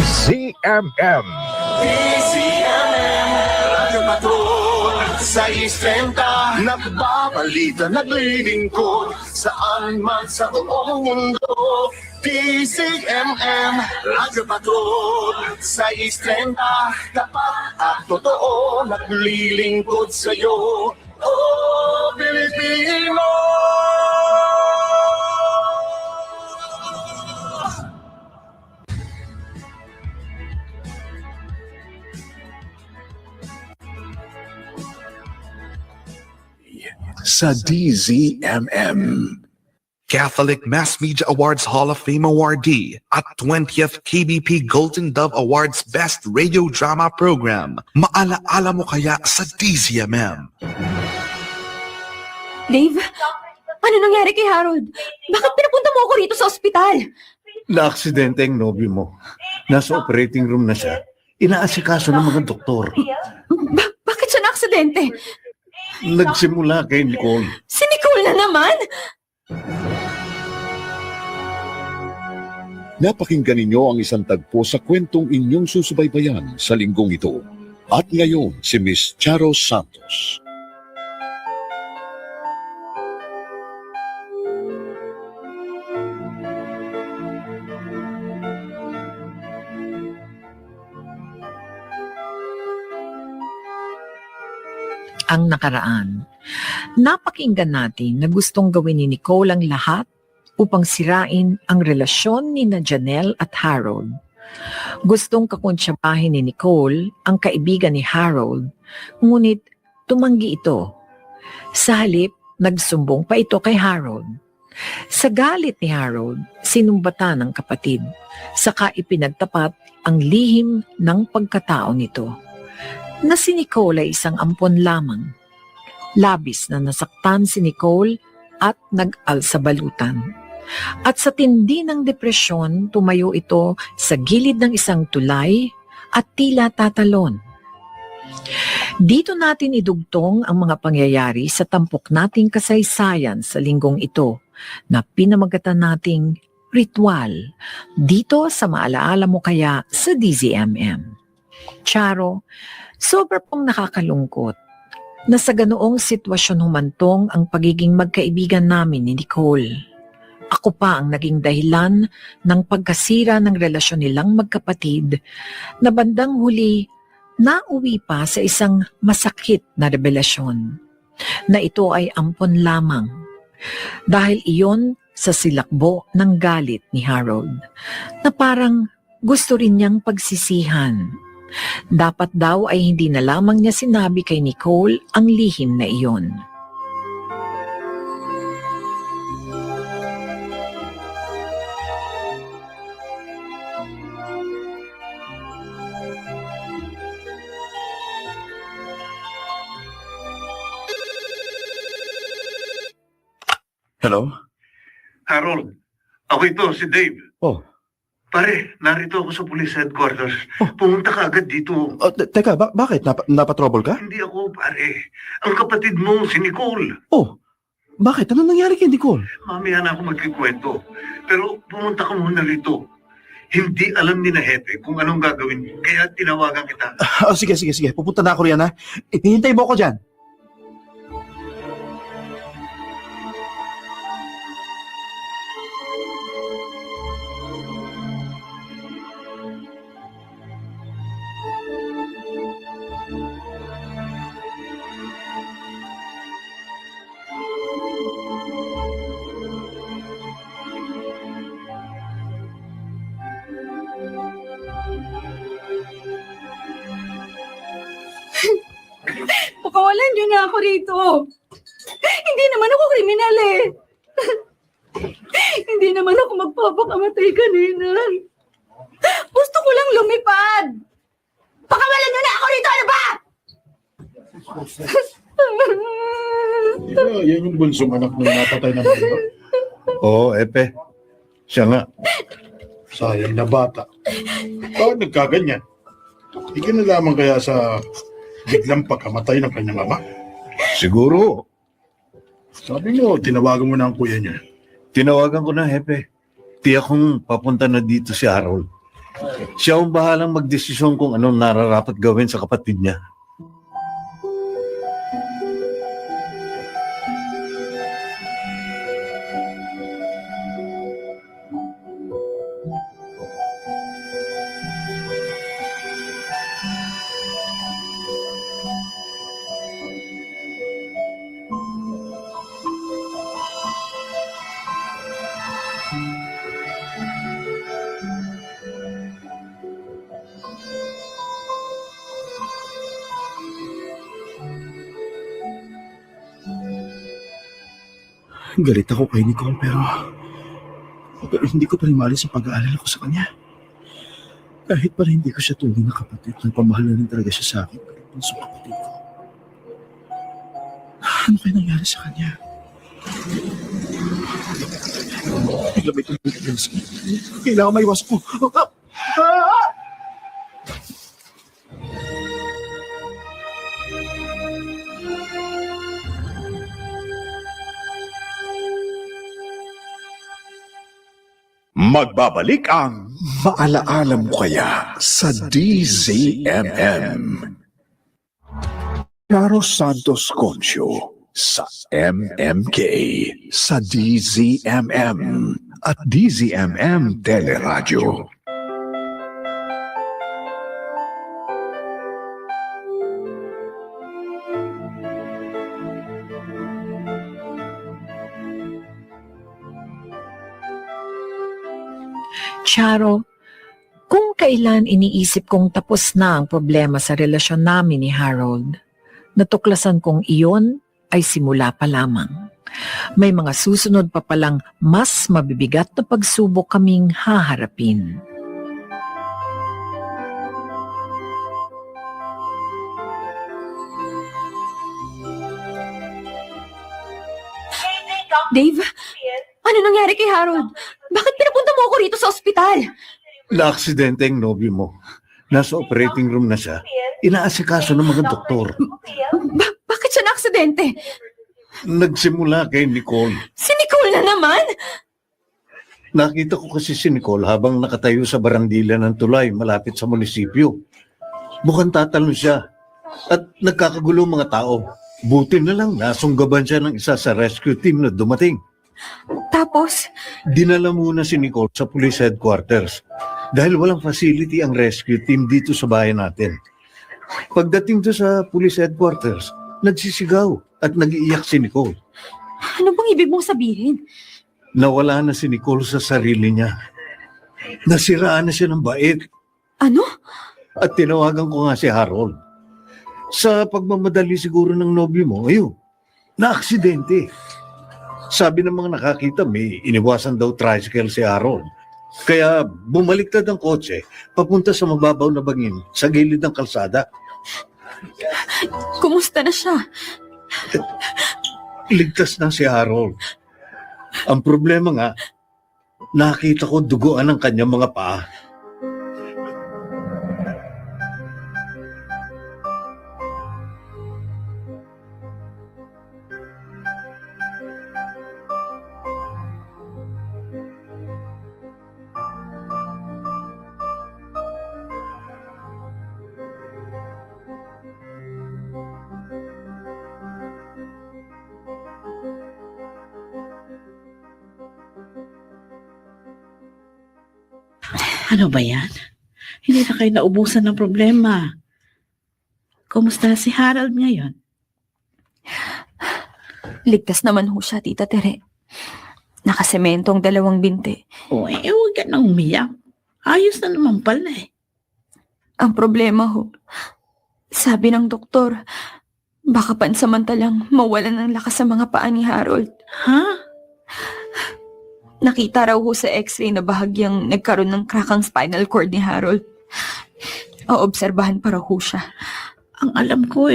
DZMM. DZMM, Radyo Patrol, sa istrenta, nagbabalita, naglilingkod, saan man sa buong mundo. DZMM, Radyo Patrol, sa istrenta, tapat at totoo, naglilingkod sa'yo. Oh, Pilipino! Sa DZMM. Catholic Mass Media Awards Hall of Fame awardee at 20th KBP Golden Dove Awards Best Radio Drama Program. Maalaala mo kaya sa DZMM? Dave, ano nangyari kay Harold? Bakit pinapunta mo ako rito sa ospital? Na-aksidente ang nobyo mo. Nasa operating room na siya. Inaasikaso ng mga doktor. Bakit siya na-aksidente? Nagsimula kay Nicole. Si Nicole na naman? Napakinggan ninyo ang isang tagpo sa kwentong inyong susubaybayan sa linggong ito. At ngayon, si Miss Charo Santos. Ang nakaraan. Napakinggan natin na gustong gawin ni Nicole ang lahat upang sirain ang relasyon ni Janelle at Harold. Gustong kakuntsabahin ni Nicole ang kaibigan ni Harold, ngunit tumanggi ito. Sa halip, nagsumbong pa ito kay Harold. Sa galit ni Harold, sinumbatan ng kapatid, saka ipinagtapat ang lihim ng pagkatao nito, na si Nicole ay isang ampon lamang. Labis na nasaktan si Nicole at nag-alsabalutan. At sa tindi ng depresyon, tumayo ito sa gilid ng isang tulay at tila tatalon. Dito natin idugtong ang mga pangyayari sa tampok nating kasaysayan sa linggong ito na pinamagatan nating ritual dito sa Maalaala Mo Kaya sa DZMM. Charo, sobra pong nakakalungkot na sa ganoong sitwasyon humantong ang pagiging magkaibigan namin ni Nicole. Ako pa ang naging dahilan ng pagkasira ng relasyon nilang magkapatid na bandang huli nauwi pa sa isang masakit na revelasyon na ito ay ampon lamang dahil iyon sa silakbo ng galit ni Harold na parang gusto rin niyang pagsisihan. Dapat daw ay hindi na lamang niya sinabi kay Nicole ang lihim na iyon. Hello? Harold, ako ito, si Dave. Oh. Pare, narito ako sa police headquarters. Pumunta ka agad dito. Teka, bakit? Napatrouble ka? Hindi ako, pare. Ang kapatid mo, si Nicole. Oh, bakit? Ano nangyari kay Nicole? Mamaya na ako magkikwento. Pero pumunta ka muna rito. Hindi alam ni na Hepe kung anong gagawin. Kaya tinawagan kita. Sige. Pupunta na ako riyan, ha? Hihintay mo ako dyan. Pakawalan niyo na ako rito. Hindi naman ako kriminal eh. Hindi naman ako magpapakamatay kanina. Gusto ko lang lumipad. Pakawalan niyo na ako rito, ano ba? Yan yung bunsong anak ng napatay na mga. Oo, Epe. Siya nga. Sayang na bata. Bakit nagkaganyan? Hindi ka na lamang kaya sa biglang pagkamatay ng kanyang ama? Siguro. Sabi mo, tinawagan mo na ang kuya niya. Tinawagan ko na, Hepe. Tiyak kong papunta na dito si Harold. Siya ang bahalang magdesisyon kung anong nararapat gawin sa kapatid niya. Galit ako kay Nicole pero hindi ko pa rin maalis ang pag-aalala ko sa kanya. Kahit pa rin hindi ko siya tunay na kapatid, nagpamahal na rin talaga siya sa akin. Ang kapatid ko. Ano kaya nangyari sa kanya? Bigla may tumulong. Kailangan maiwas ko. Magbabalik ang Maalaala Mo Kaya sa DZMM. Charo Santos Concio sa MMK, sa DZMM at DZMM Teleradyo. Charo, kung kailan iniisip kong tapos na ang problema sa relasyon namin ni Harold, natuklasan kong iyon ay simula pa lamang. May mga susunod pa palang mas mabibigat na pagsubok kaming haharapin. Dave, ano nangyari kay Harold? Bakit pinapunta mo ako rito sa ospital? Na-aksidente ang nobyo mo. Nasa operating room na siya. Inaasikaso ng mga doktor. Bakit siya na-aksidente? Nagsimula kay Nicole. Si Nicole na naman? Nakita ko kasi si Nicole habang nakatayo sa barandila ng tulay malapit sa munisipyo. Mukhang tatalon siya. At nagkakagulo mga tao. Buti na lang nasunggaban siya ng isa sa rescue team na dumating. Tapos, Dinala muna si Nicole sa police headquarters dahil walang facility ang rescue team dito sa bayan natin. Pagdating doon sa police headquarters, nagsisigaw at nag-iiyak si Nicole. ano bang ibig mong sabihin? Nawala na si Nicole sa sarili niya. Nasiraan na siya ng bait Ano? at tinawagan ko nga si Harold. Sa pagmamadali siguro ng nobyo mo, ayun, na-aksidente. Sabi ng mga nakakita, may iniwasan daw tricycle si Harold. Kaya bumaliktad ang kotse, papunta sa mababaw na bangin sa gilid ng kalsada. Kumusta na siya? Ligtas na si Harold. Ang problema nga, nakita ko duguan ang kanyang mga paa. Ano ba yan? Hindi na kayo naubusan ng problema. Kumusta na si Harold ngayon? Ligtas naman ho siya, Tita Tere. Nakasemento ang 2 binti. O huwag ka na umiyak. Ayos na naman pala eh. Ang problema ho, sabi ng doktor, baka pansamantalang mawalan ng lakas sa mga paa ni Harold. Ha? Nakita raw ho sa x-ray na bahagyang nagkaroon ng crack ang spinal cord ni Harold. Oobserbahan pa raw ho siya. Ang alam ko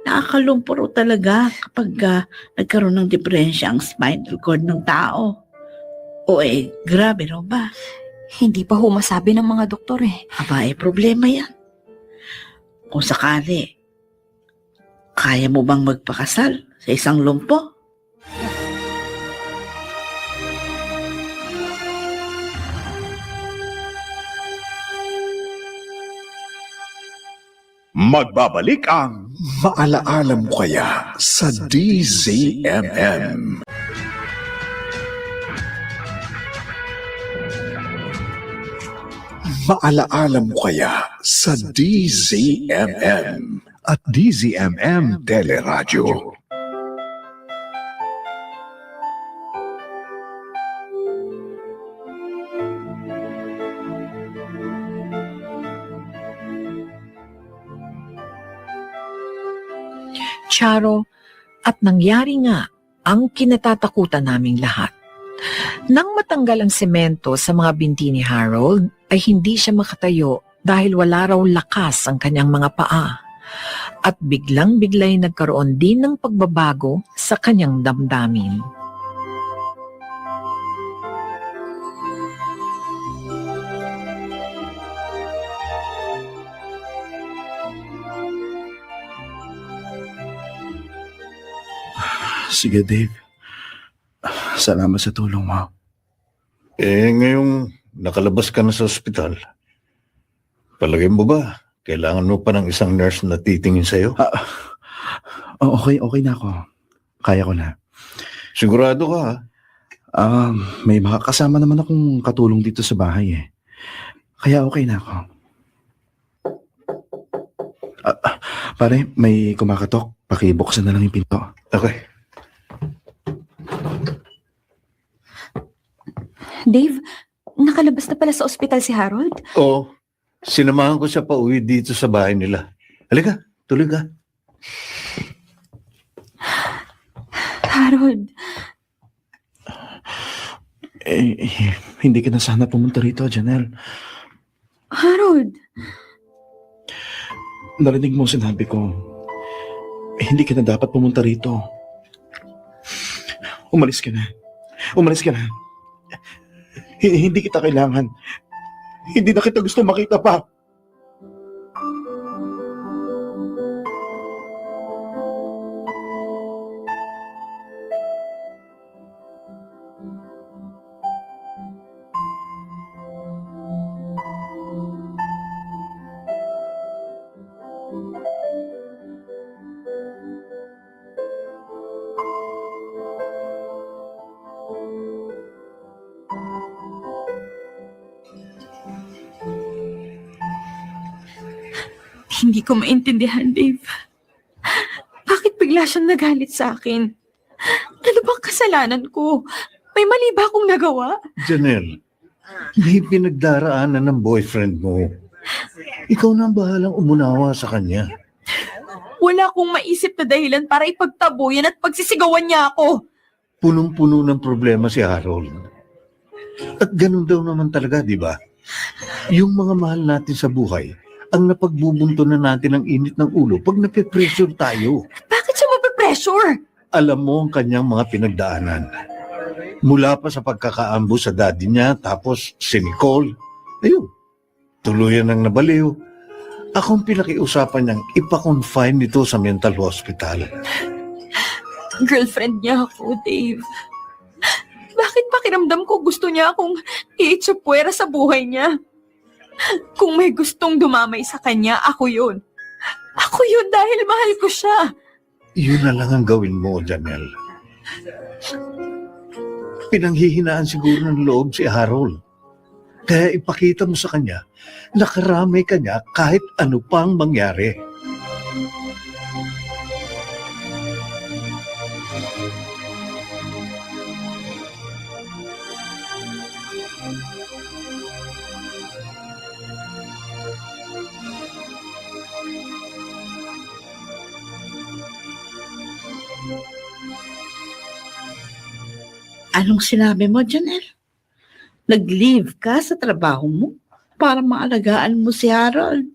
nakakalumpuro talaga kapag nagkaroon ng diferensya ang spinal cord ng tao. O grabe raw ba? Hindi pa ho masabi ng mga doktor eh. Aba, problema yan. Kung sakali, kaya mo bang magpakasal sa isang lumpo? Magbabalik ang Maalaala Mo Kaya sa DZMM. Maalaala Mo Kaya sa DZMM at DZMM Teleradyo. Charo, at nangyari nga ang kinatatakutan naming lahat. Nang matanggal ang semento sa mga binti ni Harold, ay hindi siya makatayo dahil wala raw lakas ang kanyang mga paa. At biglang-biglay nagkaroon din ng pagbabago sa kanyang damdamin. Sige, Dave. Salamat sa tulong mo. Ngayong nakalabas ka na sa ospital, palagay mo ba, kailangan mo pa ng isang nurse na titingin sa'yo? Okay na ako. Kaya ko na. Sigurado ka, ha? May makakasama naman akong katulong dito sa bahay eh. Kaya okay na ako. Pare, may kumakatok. Pakibuksan na lang yung pinto. Okay. Dave, nakalabas na pala sa ospital si Harold? Oo. Sinamahan ko siya pa uwi dito sa bahay nila. Halika, tuloy ka. Harold, Hindi ka na sana pumunta rito, Janelle. Harold, Narinig mo sinabi ko, hindi ka na dapat pumunta rito. Umalis ka na. Umalis ka na. Hindi kita kailangan. Hindi na kita gusto makita pa. hindi ko maintindihan, Dave. Bakit bigla siyang nagalit sa akin? Ano bang kasalanan ko? May mali ba akong nagawa? Janelle, may pinagdaraanan ng boyfriend mo. Ikaw na ang bahalang umunawa sa kanya. Wala akong maisip na dahilan para ipagtabuyan at pagsisigawan niya ako. Punong-puno ng problema si Harold. At ganun daw naman talaga, di ba? Yung mga mahal natin sa buhay, ang napagbubunto na natin ang init ng ulo pag nape-pressure tayo. Bakit siya mape-pressure? Alam mo ang kanyang mga pinagdaanan. Mula pa sa pagkakaambo sa daddy niya, tapos si Nicole. Ayun, tuluyan ng nabaliw. Akong pinakiusapan niyang ipa-confine nito sa mental hospital. Girlfriend niya ako, Dave. Bakit pakiramdam ko gusto niya akong i-itsapwera sa buhay niya? Kung may gustong dumamay sa kanya, ako yun. Ako yun dahil mahal ko siya. Yun na lang ang gawin mo, Janelle. Pinanghihinaan siguro ng loob si Harold. Kaya ipakita mo sa kanya na karamay ka niya kahit ano pang mangyari. Anong sinabi mo, Janelle? Nag-leave ka sa trabaho mo para maalagaan mo si Harold?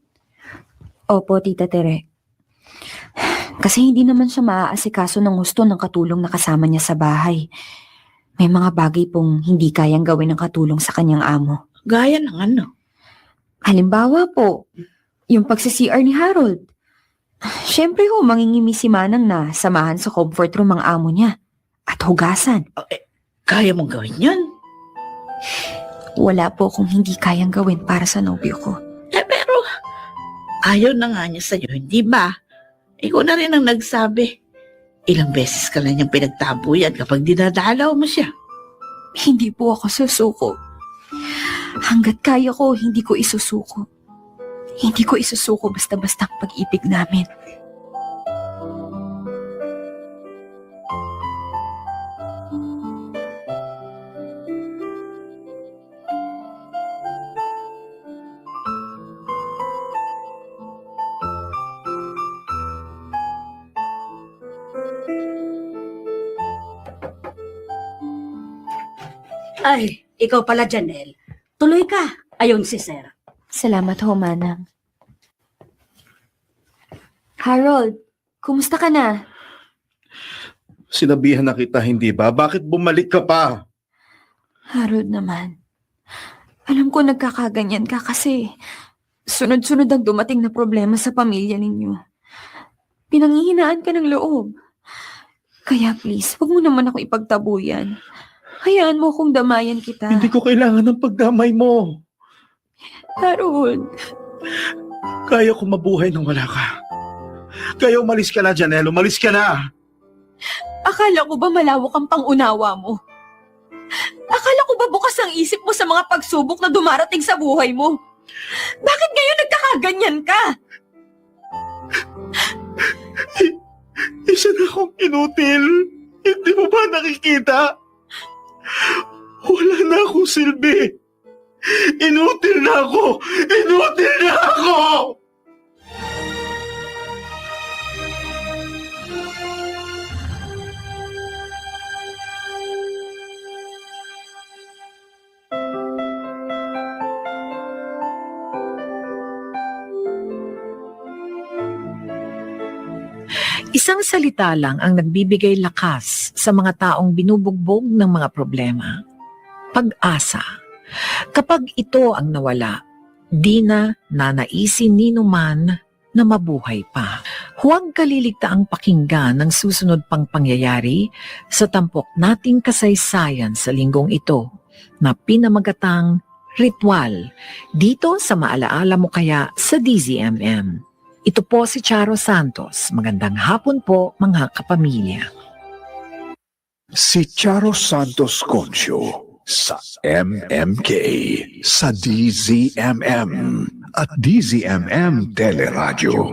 Opo, Tita Tere. Kasi hindi naman siya maaasikaso ng gusto ng katulong na kasama niya sa bahay. May mga bagay pong hindi kayang gawin ng katulong sa kanyang amo. Gaya ng ano? Halimbawa po, yung pagsi-CR ni Harold. Siyempre ho, mangingimi si Manang na samahan sa comfort room ang amo niya. At hugasan. Kaya mong gawin yun? Wala po kung hindi kayang gawin para sa nobyo ko. Pero Ayaw na nga niya sa'yo, hindi ba? Ikaw na rin ang nagsabi. Ilang beses ka na niyang pinagtabuyan kapag dinadalaw mo siya. Hindi po ako susuko. Hanggat kaya ko, hindi ko isusuko. Hindi ko isusuko basta-basta ang pag-ibig namin. Ay, ikaw pala, Janelle. Tuloy ka. Ayon si Sir. Salamat ho, Manang. Harold, kumusta ka na? Sinabihan na kita, hindi ba? Bakit bumalik ka pa? Harold naman. Alam ko nagkakaganyan ka kasi sunod-sunod ang dumating na problema sa pamilya ninyo. Pinanghihinaan ka ng loob. Kaya please, wag mo naman ako ipagtabuyan. Hayaan mo akong damayan kita. Hindi ko kailangan ng pagdamay mo. Harold, Kaya ko mabuhay nang wala ka. Kaya umalis ka na, Janelle. Umalis ka na. akala ko ba malawak ang pangunawa mo? Akala ko ba bukas ang isip mo sa mga pagsubok na dumarating sa buhay mo? Bakit ngayon nagkakaganyan ka? Isa na akong inutil. Hindi mo ba nakikita? Wala na akong silbi. Inutil na ako! Inutil na ako! Isang salita lang ang nagbibigay lakas sa mga taong binubugbog ng mga problema. Pag-asa. Kapag ito ang nawala, di na nanaisin ni numan na mabuhay pa. Huwag kaliligtaang pakinggan ng susunod pang pangyayari sa tampok nating kasaysayan sa linggong ito na pinamagatang ritual dito sa Maalaala Mo Kaya sa DZMM. Ito po si Charo Santos. Magandang hapon po mga kapamilya. Si Charo Santos Concio sa MMK, sa DZMM at DZMM Teleradyo.